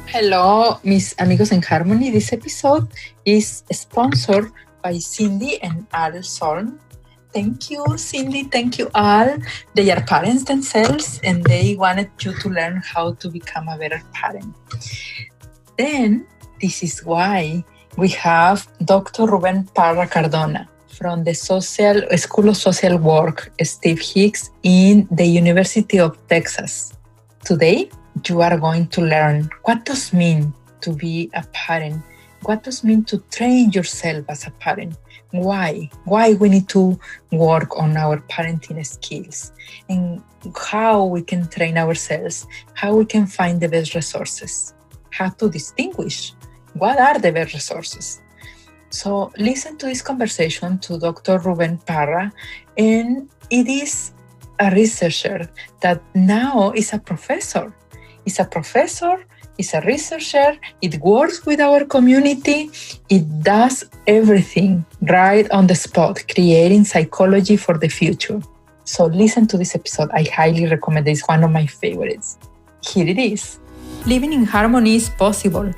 Hello, mis amigos in Harmony. This episode is sponsored by Cindy and Al Solm. Thank you, Cindy. Thank you, Al. They are parents themselves and they wanted you to learn how to become a better parent. Then, this is why we have Dr. Ruben Parra Cardona from the School of Social Work, Steve Hicks, in the University of Texas. Today, you are going to learn what does it mean to be a parent, what does it mean to train yourself as a parent, why we need to work on our parenting skills, and how we can train ourselves, how we can find the best resources, how to distinguish what are the best resources. So listen to this conversation to Dr. Ruben Parra, and it is a researcher that now is a professor. He's a professor, he's a researcher, it works with our community, it does everything right on the spot, creating psychology for the future. So listen to this episode, I highly recommend it, it's one of my favorites. Here it is. Living in harmony is possible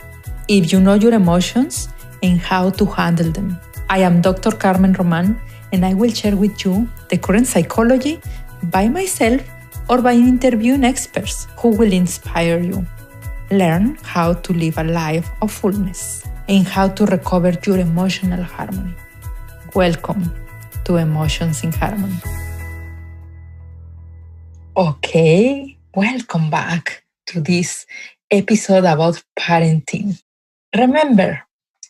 if you know your emotions and how to handle them. I am Dr. Carmen Roman, and I will share with you the current psychology by myself or by interviewing experts who will inspire you. Learn how to live a life of fullness and how to recover your emotional harmony. Welcome to Emotions in Harmony. Okay, welcome back to this episode about parenting. Remember,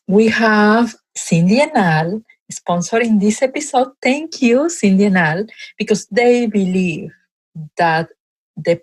we have Cindy and Al sponsoring this episode. Thank you, Cindy and Al, because they believe that the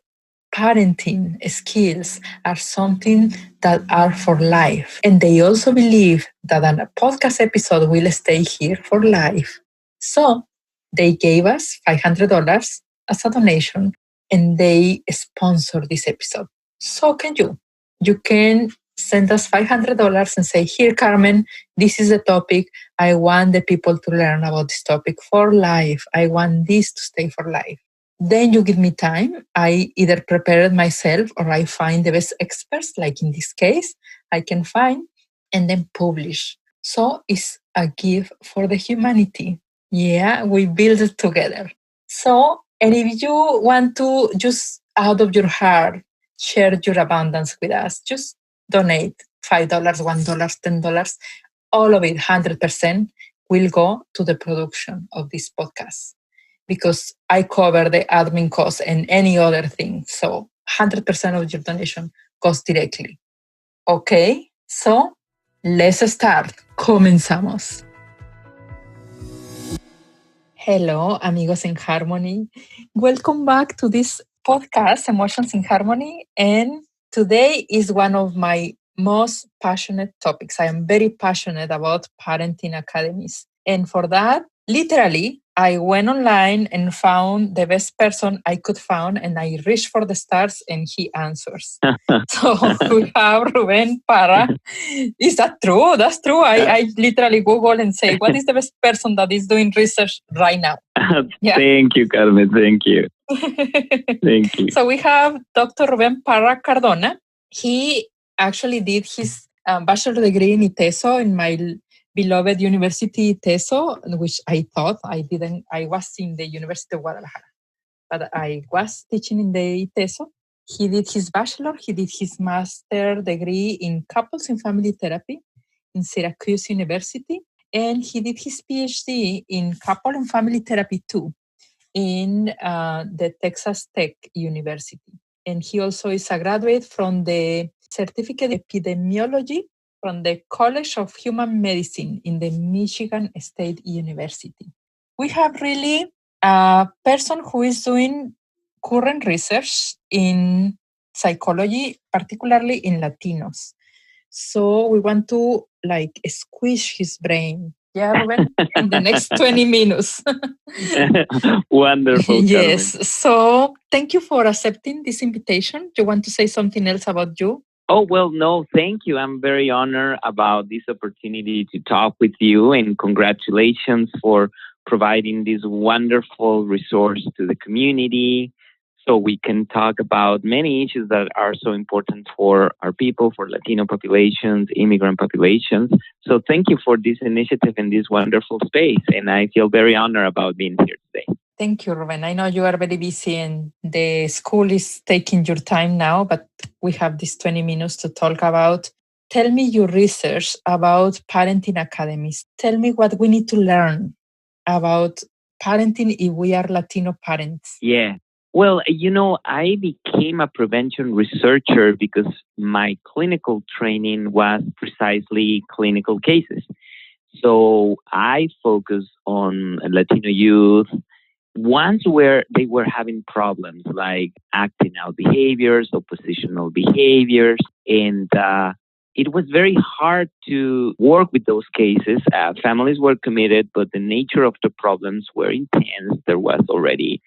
parenting skills are something that are for life. And they also believe that a podcast episode will stay here for life. So they gave us $500 as a donation and they sponsored this episode. So can you? You can send us $500 and say, here, Carmen, this is the topic. I want the people to learn about this topic for life. I want this to stay for life. Then you give me time. I either prepare it myself or I find the best experts, like in this case, I can find and then publish. So it's a gift for the humanity. Yeah, we build it together. So, and if you want to just out of your heart, share your abundance with us, just donate $5, $1, $10, all of it, 100% will go to the production of this podcast. Because I cover the admin costs and any other thing. So 100% of your donation goes directly. Okay, so let's start. Comenzamos. Hello, amigos in Harmony. Welcome back to this podcast, Emotions in Harmony. And today is one of my most passionate topics. I am very passionate about parenting academies. And for that, literally, I went online and found the best person I could find, and I reached for the stars, and he answers. So we have Ruben Parra. Is that true? That's true. I literally Google and say, what is the best person that is doing research right now? Yeah. Thank you, Carmen. Thank you. Thank you. So we have Dr. Ruben Parra Cardona. He actually did his bachelor degree in ITESO in my beloved University ITESO, which I thought I was in the University of Guadalajara, but I was teaching in the ITESO. He did his bachelor, he did his master degree in couples and family therapy in Syracuse University, and he did his PhD in couple and family therapy too in the Texas Tech University. And he also is a graduate from the Certificate in Epidemiology from the College of Human Medicine in the Michigan State University. We have really a person who is doing current research in psychology, particularly in Latinos. So we want to squish his brain. Yeah, Ruben, in the next 20 minutes. Wonderful. Yes. Carmen. So thank you for accepting this invitation. Do you want to say something else about you? Oh, well, no, thank you. I'm very honored about this opportunity to talk with you, and congratulations for providing this wonderful resource to the community. so we can talk about many issues that are so important for our people, for Latino populations, immigrant populations. So thank you for this initiative in this wonderful space. And I feel very honored about being here today. Thank you, Ruben. I know you are very busy and the school is taking your time now, but we have these 20 minutes to talk about. Tell me your research about parenting academies. Tell me what we need to learn about parenting if we are Latino parents. Yeah. Well, I became a prevention researcher because my clinical training was precisely clinical cases. So I focus on Latino youth, ones where they were having problems like acting out behaviors, oppositional behaviors, and it was very hard to work with those cases. Families were committed, but the nature of the problems were intense. There was already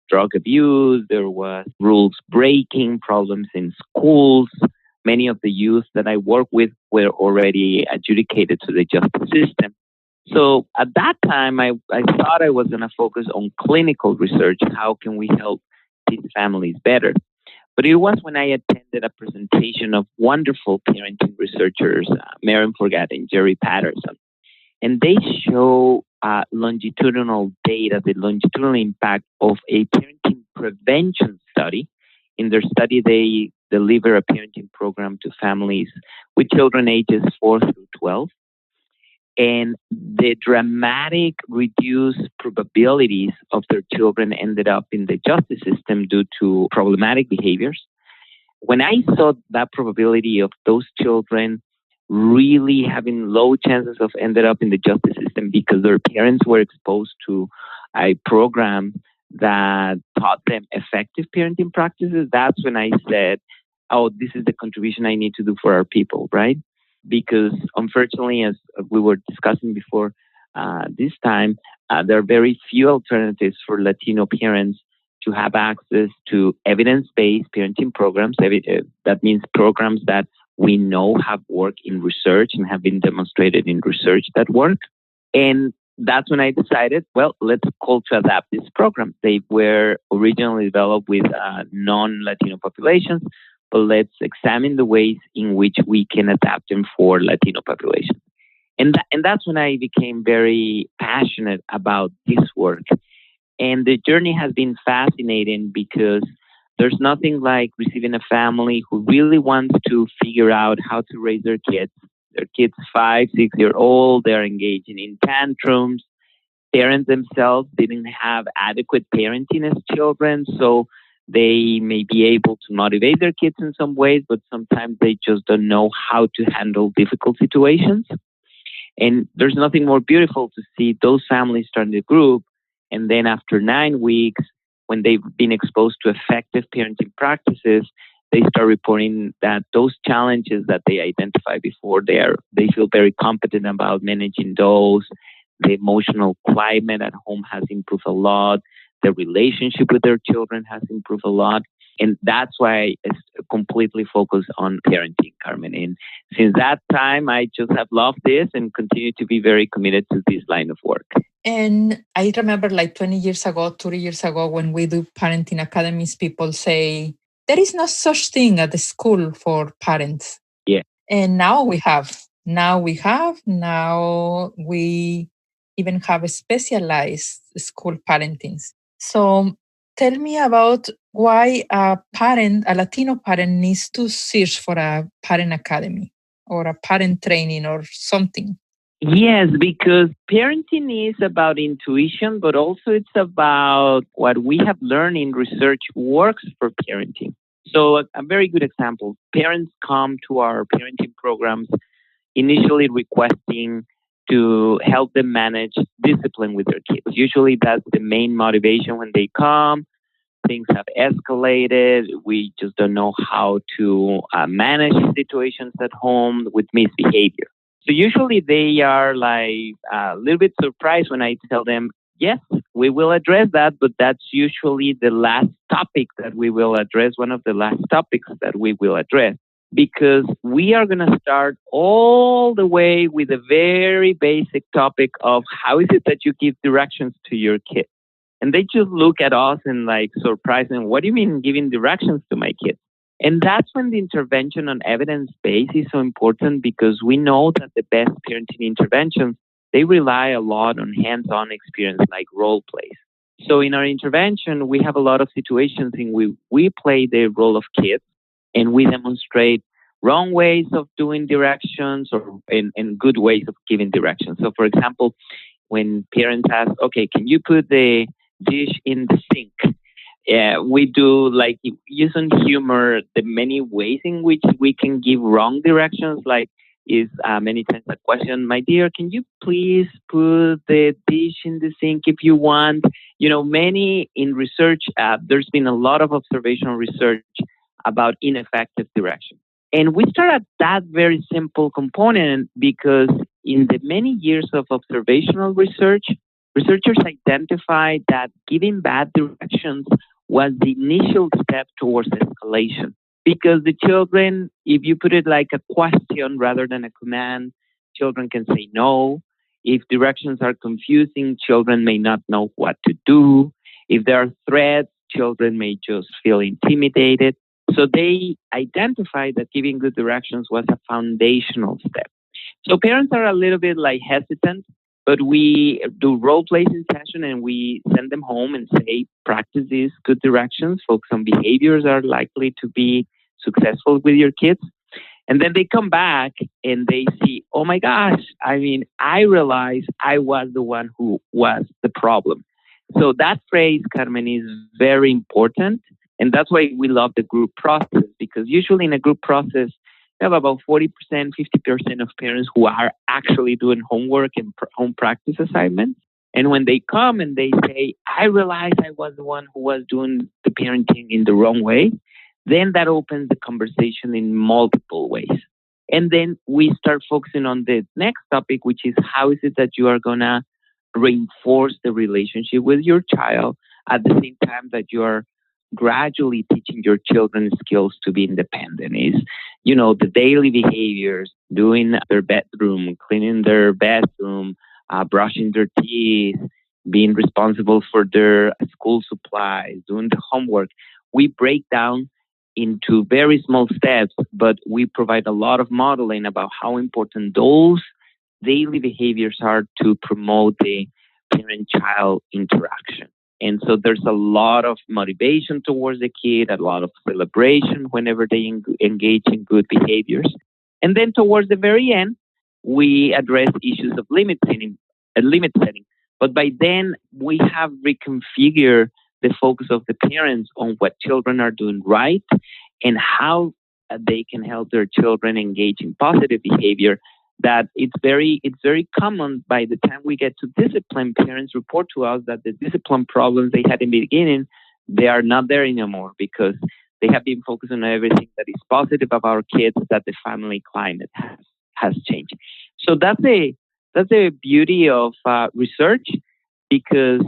drug abuse, there was rules breaking, problems in schools. Many of the youth that I work with were already adjudicated to the justice system. So at that time, I thought I was going to focus on clinical research. How can we help these families better? But it was when I attended a presentation of wonderful parenting researchers, Maren Forgat and Jerry Patterson. And they show longitudinal data, the longitudinal impact of a parenting prevention study. In their study, they deliver a parenting program to families with children ages 4 through 12. And the dramatic reduced probabilities of their children ended up in the justice system due to problematic behaviors. When I saw that probability of those children really having low chances of ended up in the justice system because their parents were exposed to a program that taught them effective parenting practices, that's when I said, oh, this is the contribution I need to do for our people, right? Because unfortunately, as we were discussing before this time, there are very few alternatives for Latino parents to have access to evidence-based parenting programs. That means programs that we know have worked in research and have been demonstrated in research that work. And that's when I decided, well, let's culture adapt this program. They were originally developed with non-Latino populations, but let's examine the ways in which we can adapt them for Latino populations. And that's when I became very passionate about this work. And the journey has been fascinating because there's nothing like receiving a family who really wants to figure out how to raise their kids. Their kids 5, 6 years old, they're engaging in tantrums. Parents themselves didn't have adequate parenting as children, so they may be able to motivate their kids in some ways, but sometimes they just don't know how to handle difficult situations. And there's nothing more beautiful to see those families starting to group. And then after 9 weeks, when they've been exposed to effective parenting practices, they start reporting that those challenges that they identified before, they feel very competent about managing those. The emotional climate at home has improved a lot. The relationship with their children has improved a lot. And that's why I completely focus on parenting, Carmen. And since that time, I just have loved this and continue to be very committed to this line of work. And I remember like 20 years ago, 30 years ago, when we do parenting academies, people say, there is no such thing at the school for parents. Yeah. And now we have. Now we even have a specialized school parentings. So tell me about why a Latino parent needs to search for a parent academy or a parent training or something. Yes, because parenting is about intuition, but also it's about what we have learned in research works for parenting. So a very good example, parents come to our parenting programs initially requesting to help them manage discipline with their kids. Usually that's the main motivation when they come. Things have escalated. We just don't know how to manage situations at home with misbehavior. So usually they are like a little bit surprised when I tell them, yes, we will address that, but that's usually the last topic that we will address, one of the last topics that we will address, because we are going to start all the way with a very basic topic of how is it that you give directions to your kid? And they just look at us and like surprised, and what do you mean giving directions to my kids? And that's when the intervention on evidence-based is so important, because we know that the best parenting interventions, they rely a lot on hands-on experience like role plays. So in our intervention, we have a lot of situations in which we play the role of kids and we demonstrate wrong ways of doing directions or and good ways of giving directions. So for example, when parents ask, okay, can you put the dish in the sink? We do like using humor the many ways in which we can give wrong directions, like is many times a question, my dear, can you please put the dish in the sink if you want? You know, many in research, there's been a lot of observational research about ineffective direction. And we start at that very simple component because in the many years of observational research, researchers identified that giving bad directions was the initial step towards escalation. Because the children, if you put it like a question rather than a command, children can say no. If directions are confusing, children may not know what to do. If there are threats, children may just feel intimidated. So they identified that giving good directions was a foundational step. So parents are a little bit like hesitant, but we do role plays in session and we send them home and say, practice these good directions. Focus on behaviors are likely to be successful with your kids. And then they come back and they see, oh my gosh, I mean, I realized I was the one who was the problem. So that phrase, Carmen, is very important. And that's why we love the group process, because usually in a group process, we have about 40%, 50% of parents who are actually doing homework and home practice assignments. And when they come and they say, I realized I was the one who was doing the parenting in the wrong way, then that opens the conversation in multiple ways. And then we start focusing on the next topic, which is how is it that you are going to reinforce the relationship with your child at the same time that you are gradually teaching your children skills to be independent. Is, you know, the daily behaviors, doing their bedroom, cleaning their bathroom, brushing their teeth, being responsible for their school supplies, doing the homework. We break down into very small steps, but we provide a lot of modeling about how important those daily behaviors are to promote the parent-child interaction. And so there's a lot of motivation towards the kid, a lot of celebration whenever they engage in good behaviors. And then towards the very end, we address issues of limit setting. But by then, we have reconfigured the focus of the parents on what children are doing right and how they can help their children engage in positive behavior. That it's very common by the time we get to discipline, parents report to us that the discipline problems they had in the beginning, they are not there anymore because they have been focused on everything that is positive about our kids, that the family climate has changed. So that's the beauty of research, because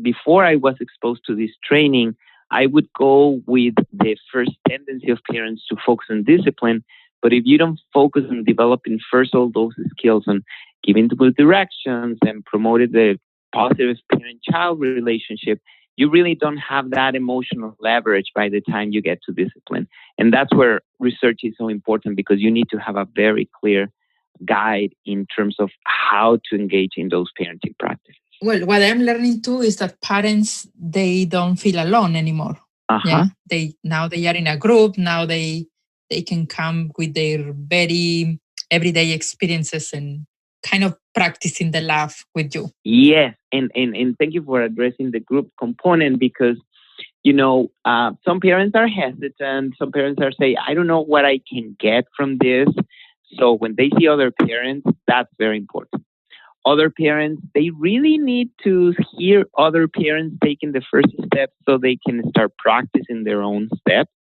before I was exposed to this training, I would go with the first tendency of parents to focus on discipline. But if you don't focus on developing first all those skills on giving the good directions and promoting the positive parent-child relationship, you really don't have that emotional leverage by the time you get to discipline. And that's where research is so important, because you need to have a very clear guide in terms of how to engage in those parenting practices. Well, what I'm learning too is that parents, they don't feel alone anymore. Yeah, they are in a group. Now they can come with their very everyday experiences and kind of practice in the lab with you. Yes, and thank you for addressing the group component, because, you know, some parents are hesitant. Some parents are saying, I don't know what I can get from this. So when they see other parents, that's very important. Other parents, they really need to hear other parents taking the first step so they can start practicing their own steps.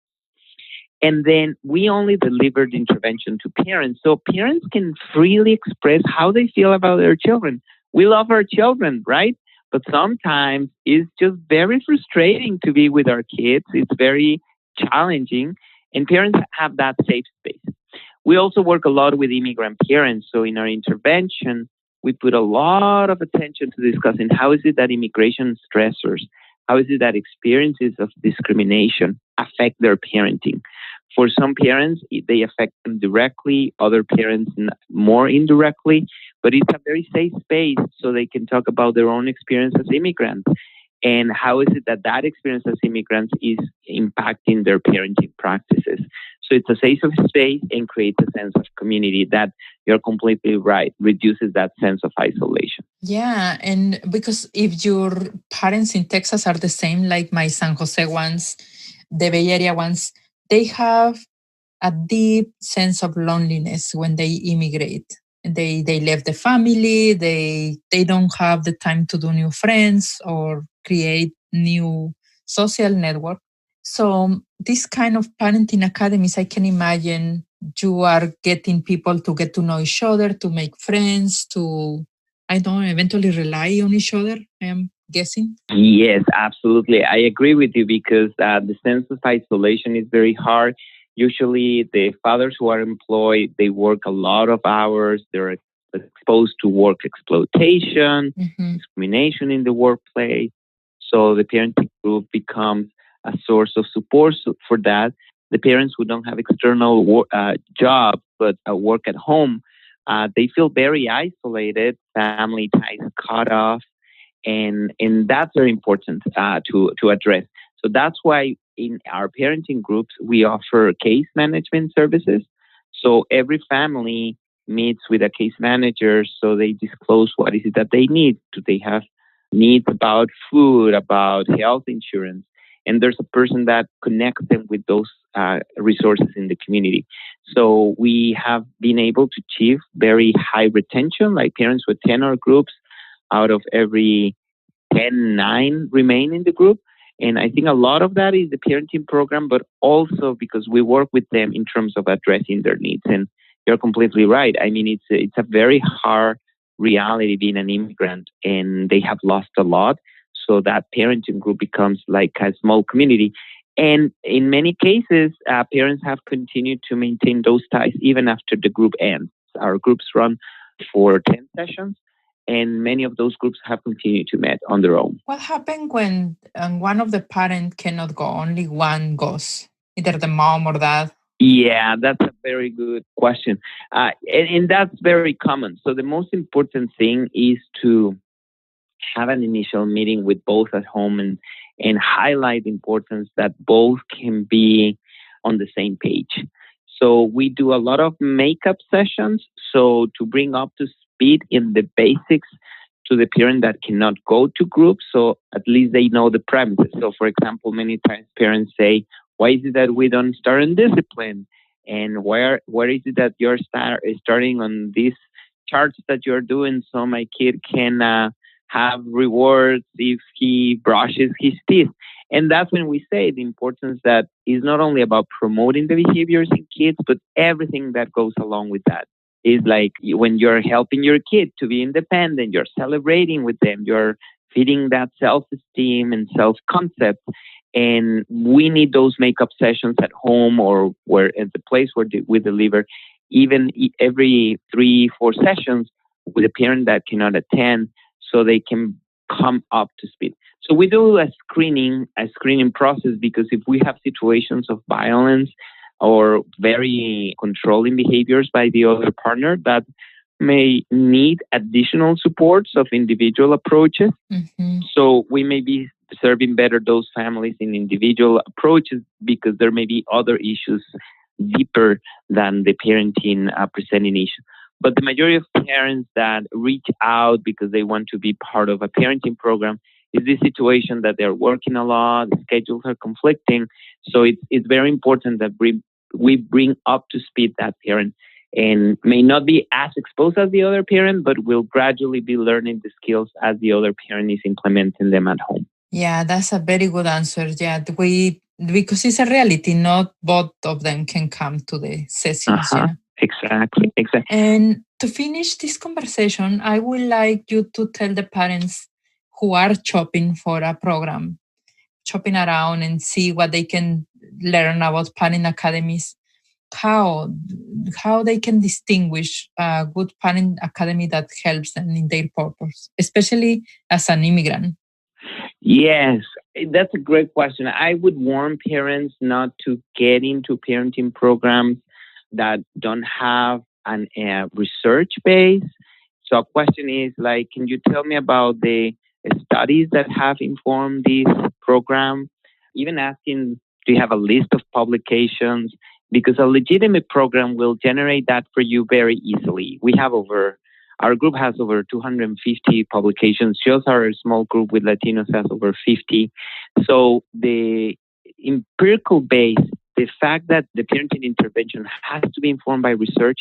And then we only deliver the intervention to parents, so parents can freely express how they feel about their children. We love our children, right? But sometimes it's just very frustrating to be with our kids. It's very challenging, and parents have that safe space. We also work a lot with immigrant parents. So in our intervention, we put a lot of attention to discussing how is it that immigration stressors, how is it that experiences of discrimination affect their parenting. For some parents, they affect them directly, other parents more indirectly, but it's a very safe space so they can talk about their own experience as immigrants and how is it that that experience as immigrants is impacting their parenting practices. So it's a safe space and creates a sense of community that, you're completely right, reduces that sense of isolation. Yeah, and because if your parents in Texas are the same, like my San Jose ones, the Bay Area ones, they have a deep sense of loneliness when they immigrate. They left the family, they don't have the time to do new friends or create new social network. So this kind of parenting academies, I can imagine you are getting people to get to know each other, to make friends, to, I don't know, eventually rely on each other, I am guessing. Yes, absolutely. I agree with you because the sense of isolation is very hard. Usually the fathers who are employed, they work a lot of hours. They're exposed to work exploitation, discrimination in the workplace. So the parenting group becomes a source of support for that. The parents who don't have external jobs but work at home, they feel very isolated, family ties cut off, and that's very important to address. So that's why in our parenting groups we offer case management services. So every family meets with a case manager, so they disclose what is it that they need. Do they have needs about food, about health insurance? And there's a person that connects them with those resources in the community. So we have been able to achieve very high retention, like parents with 10 our groups. Out of every 10, 9 remain in the group. And I think a lot of that is the parenting program, but also because we work with them in terms of addressing their needs. And you're completely right. I mean, it's a very hard reality being an immigrant, and they have lost a lot. So that parenting group becomes like a small community. And in many cases, parents have continued to maintain those ties even after the group ends. Our groups run for 10 sessions, and many of those groups have continued to meet on their own. What happens when one of the parents cannot go, only one goes, either the mom or dad? Yeah, that's a very good question. And that's very common. So the most important thing is to have an initial meeting with both at home and highlight the importance that both can be on the same page. So we do a lot of makeup sessions. So to bring up to speed in the basics to the parent that cannot go to groups, so at least they know the premises. So for example, many times parents say, why is it that we don't start in discipline? And where is it that you're starting on these charts that you're doing so my kid can have rewards if he brushes his teeth? And that's when we say the importance that is not only about promoting the behaviors in kids, but everything that goes along with that. Is like when you're helping your kid to be independent, you're celebrating with them, you're feeding that self-esteem and self-concept. And we need those makeup sessions at home or where at the place where we deliver, even every 3-4 sessions with a parent that cannot attend, so they can come up to speed. So we do a screening process, because if we have situations of violence or very controlling behaviors by the other partner that may need additional supports of individual approaches. So we may be serving better those families in individual approaches because there may be other issues deeper than the parenting presenting issue. But the majority of parents that reach out because they want to be part of a parenting program is this situation that they're working a lot, the schedules are conflicting. So it's very important that we bring up to speed that parent, and may not be as exposed as the other parent, but will gradually be learning the skills as the other parent is implementing them at home. Yeah, that's a very good answer. Yeah, because it's a reality, not both of them can come to the sessions. Yeah. Exactly. And to finish this conversation, I would like you to tell the parents who are shopping for a program, shopping around and see what they can learn about parenting academies. how they can distinguish a good parent academy that helps them in their purpose, especially as an immigrant? Yes, that's a great question. I would warn parents not to get into parenting programs that don't have an research base. So a question is like, can you tell me about the studies that have informed this program? Even asking, do you have a list of publications? Because a legitimate program will generate that for you very easily. Our group has over 250 publications. Just our small group with Latinos has over 50. So the empirical base, the fact that the parenting intervention has to be informed by research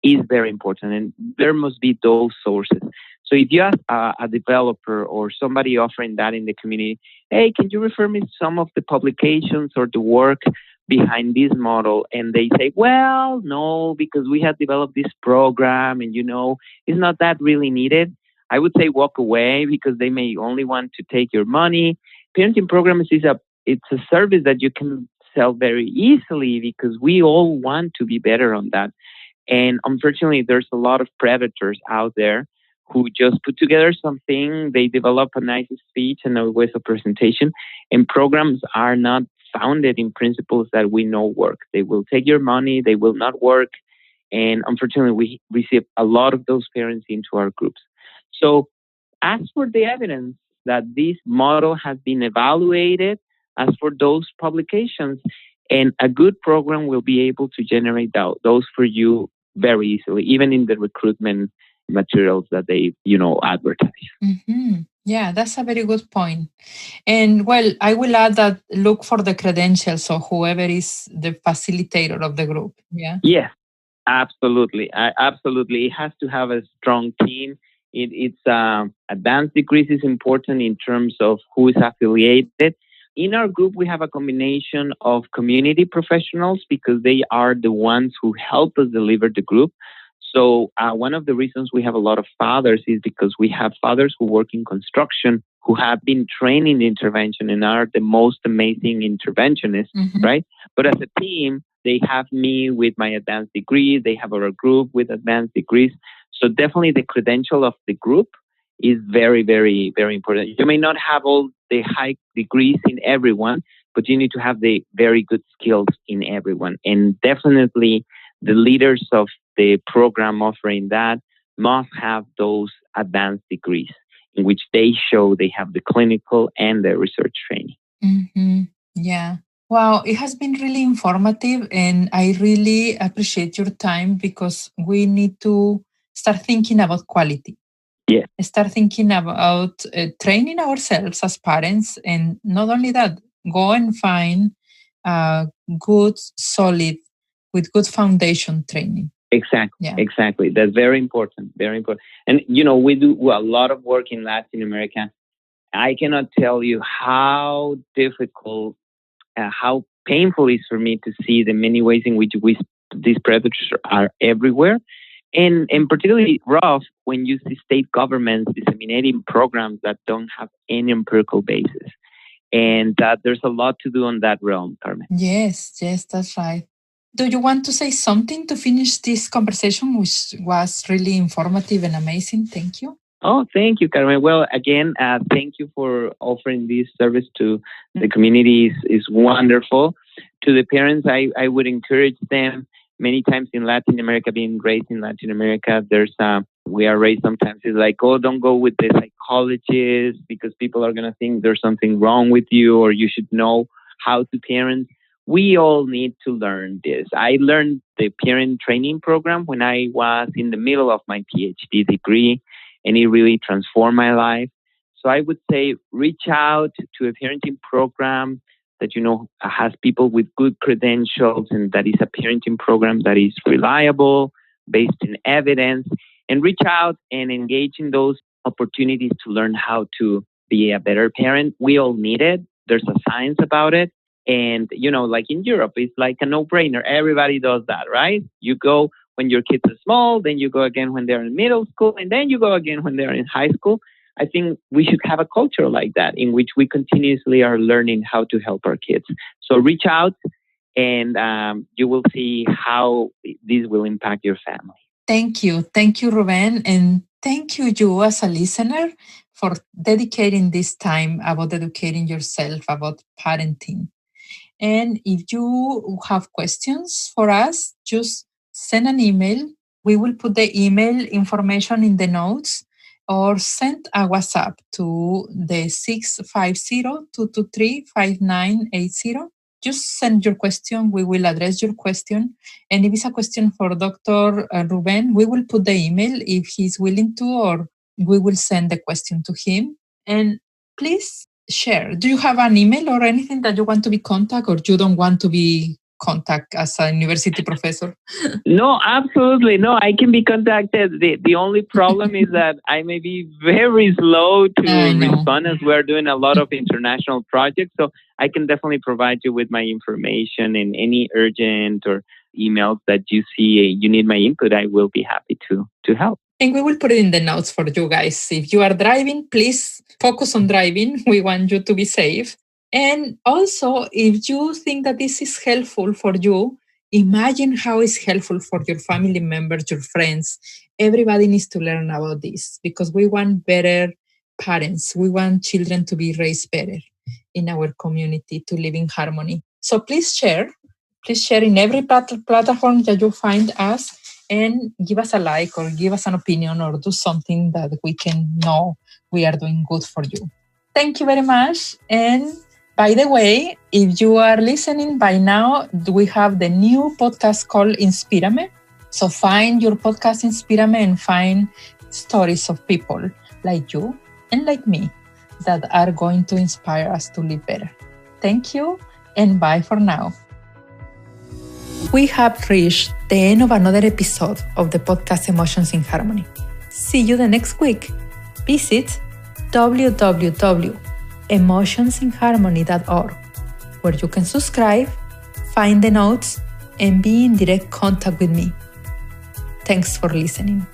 is very important. And there must be those sources. So if you ask a developer or somebody offering that in the community, hey, can you refer me to some of the publications or the work behind this model? And they say, well, no, because we have developed this program and, it's not that really needed. I would say walk away because they may only want to take your money. Parenting programs it's a service that you can sell very easily because we all want to be better on that. And unfortunately, there's a lot of predators out there who just put together something. They develop a nice speech and a way of presentation, and programs are not founded in principles that we know work. They will take your money, they will not work. And unfortunately, we receive a lot of those parents into our groups. So ask for the evidence that this model has been evaluated, as for those publications, and a good program will be able to generate those for you very easily, even in the recruitment materials that they, advertise. Mm-hmm. Yeah, that's a very good point. And well, I will add that look for the credentials of whoever is the facilitator of the group. Yeah. Yes, absolutely. Absolutely. It has to have a strong team. It's advanced degrees is important in terms of who is affiliated. In our group, we have a combination of community professionals because they are the ones who help us deliver the group. So one of the reasons we have a lot of fathers is because we have fathers who work in construction who have been trained in intervention and are the most amazing interventionists, right? But as a team, they have me with my advanced degree. They have our group with advanced degrees. So definitely the credential of the group is very, very, very important. You may not have all the high degrees in everyone, but you need to have the very good skills in everyone. And definitely the leaders of the program offering that must have those advanced degrees in which they show they have the clinical and the research training. Mm-hmm. Yeah. Wow, it has been really informative, and I really appreciate your time because we need to start thinking about quality. Yeah. Start thinking about training ourselves as parents, and not only that, go and find good, solid, with good foundation training. Exactly. Yeah. Exactly. That's very important. Very important. And, we do a lot of work in Latin America. I cannot tell you how difficult, how painful it is for me to see the many ways in which these predators are everywhere. And particularly rough when you see state governments disseminating programs that don't have any empirical basis. And there's a lot to do on that realm, Carmen. Yes, that's right. Do you want to say something to finish this conversation, which was really informative and amazing? Thank you. Oh, thank you, Carmen. Well, again, thank you for offering this service to the community. Is wonderful. To the parents, I would encourage them. Many times in Latin America, being raised in Latin America, we are raised sometimes it's like, oh, don't go with the psychologist because people are going to think there's something wrong with you, or you should know how to parent. We all need to learn this. I learned the parent training program when I was in the middle of my PhD degree, and it really transformed my life. So I would say reach out to a parenting program that, has people with good credentials, and that is a parenting program that is reliable, based in evidence, and reach out and engage in those opportunities to learn how to be a better parent. We all need it. There's a science about it. And, like in Europe, it's like a no-brainer. Everybody does that, right? You go when your kids are small, then you go again when they're in middle school, and then you go again when they're in high school. I think we should have a culture like that in which we continuously are learning how to help our kids. So reach out and you will see how this will impact your family. Thank you. Thank you, Ruben. And thank you as a listener for dedicating this time about educating yourself about parenting. And if you have questions for us, just send an email. We will put the email information in the notes, or send a WhatsApp to the 650-223-5980. Just send your question. We will address your question. And if it's a question for Dr. Ruben, we will put the email if he's willing to, or we will send the question to him. And please share. Do you have an email or anything that you want to be contacted, or you don't want to be contacted as a university professor? No, absolutely. No, I can be contacted. The only problem is that I may be very slow to respond, as we're doing a lot of international projects. So I can definitely provide you with my information, and any urgent or emails that you see you need my input, I will be happy to help. And we will put it in the notes for you guys. If you are driving, please focus on driving. We want you to be safe. And also, if you think that this is helpful for you, imagine how it's helpful for your family members, your friends. Everybody needs to learn about this, because we want better parents. We want children to be raised better in our community, to live in harmony. So please share. Please share in every platform that you find us, and give us a like, or give us an opinion, or do something that we can know we are doing good for you. Thank you very much. And by the way, if you are listening by now, we have the new podcast called Inspírame. So find your podcast Inspírame and find stories of people like you and like me that are going to inspire us to live better. Thank you, and bye for now. We have reached the end of another episode of the podcast Emotions in Harmony. See you the next week. Visit www.emotionsinharmony.org, where you can subscribe, find the notes, and be in direct contact with me. Thanks for listening.